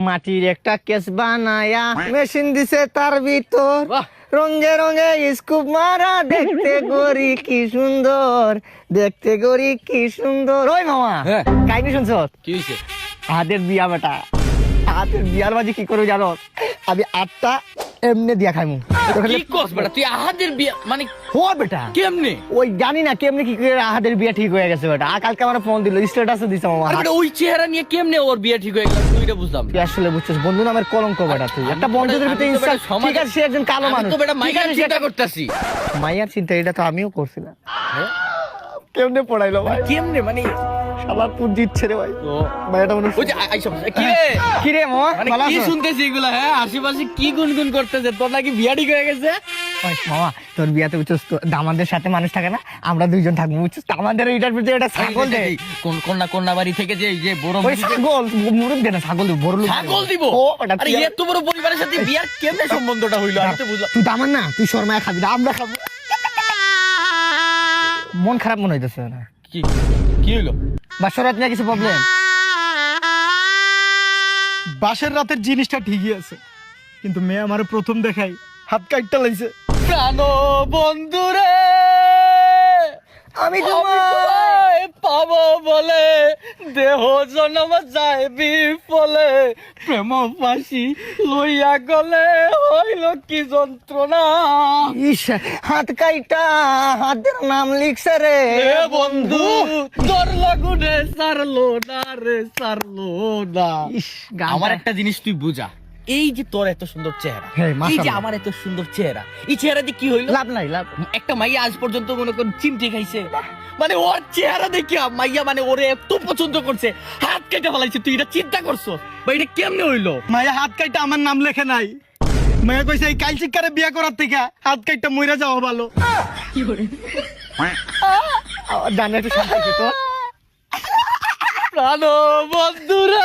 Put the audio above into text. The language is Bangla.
মাটির একটা কেস বানায়া মেশিন দিছে তার ভিতর, রঙে রঙে স্কুপ মারা, দেখতে গরি কি সুন্দর, দেখতে গরি কি সুন্দর। ওই মামা, হ্যাঁ। কাহিনী শুনছ? কি হইছে? হাতের বিয়া বেটা, হাতের বিয়ার বাজি কি করে জানো? আমি 8টা এমনি দিয়া খাইমু। কি কস বেটা, তুই আহাদের বিয়া মানে হো বেটা, কেমনে? ওই জানি না কেমনি কি করে আহাদের বিয়া ঠিক হয়ে গেছে বেটা। আর কালকে আমার ফোন দিল, স্ট্যাটাসও দিছে মামা। আরে বেটা, ওই চেহারা নিয়ে কেমনে ওর বিয়া ঠিক হয়ে গেল তুই এটা বুঝলাম না। তুই আসলে বুঝছিস বন্ধু নামের কলঙ্ক বেটা তুই। একটা বন্ধুদের ভিতরে আমি তো বেটা ইনসাল্ট, ঠিক আছে সে একজন কালো আমি মানুষ, তো বেটা ঠিক মাইয়ার আছে, চিন্তা সেটা- করতেছি। মাইয়ার চিন্তা এটা তো আমিও করছিলাম। কেমনে পড়াইলো ভাই, কেমনে মানে শালার পুত জিতছে রে ভাই। ও ভাইটা মনে ওই যে আইসা কি রে কি রে মামা, মানে ভালো কি আছো? শুনতেছি এগুলা? হ্যাঁ, আশেপাশে কি গুনগুন করতেছে? তোর নাকি বিয়া ঠিক হয়ে গেছে? ওই মামা তোর বিয়াতে বুঝছিস তো দামাদের সাথে মানুষ থাকে না, আমরা দুইজন থাকবো বুঝছিস তো, আমাদের এটার ভিতরে একটা ছাগল দেয়। কোন কন্যা বাড়ি থেকে যে এই যে বড় ওই ছাগল মুরুদ দেয় না, ছাগল দিব, বড় লোক ছাগল দিব। ও ওটা আরে কি- এত বড় পরিবারের সাথে বিয়ার কেমনে সম্বন্ধটা হইলো আমি তো বুঝলাম। তুই দামান না, তুই শর্মায় খাবি না, আমরা খাবো। মন খারাপ মনে হইতেছে না? কি কি হইলো? বাসরাত নিয়ে কিছু প্রবলেম? বাসের রাতের জিনিসটা ঠিকই আছে, কিন্তু মেয়ে আমার প্রথম দেখাই হাত কাটটা লাইছে। প্রাণ বন্ধুরে আমি তোমায় পাবো বলে দেহ জনম যায় বিফলে, প্রেম ফাঁসি লইয়া গলে হইল কি যন্ত্রণা। ইস, হাত কাইটা হাতের নাম লিখছে রে এ বন্ধু তোর লাগুনে সারলো না রে, সারলো না। ইস, গানটা- আমার একটা জিনিস তুই বুঝা, এই যে তোর এত সুন্দর চেহারা, হ্যাঁ, এই যে মাশাআল্লাহ। আমার এত সুন্দর চেহারা, এই চেহারা দিয়ে কি হইলো? লাভ নাই লাভ। একটা মাইয়া আজ পর্যন্ত মনে কর চিমটে খাইছে, মানে ওর চেহারা দেখিয়া মাইয়া মানে ওরে এত পছন্দ করছে, হাত কেটে ফেলাইছে। তুই এটা চিন্তা করছো বা এটা কেমনে হইলো? মায়া হাত কাটটা আমার নাম লেখে নাই, মায়া কইছে এই কাল চিকারে বিয়া করার থেকে হাত কাটটা মইরা যাওয়া ভালো। জানে একটু শান্তি তো। প্রাণ বন্ধুরে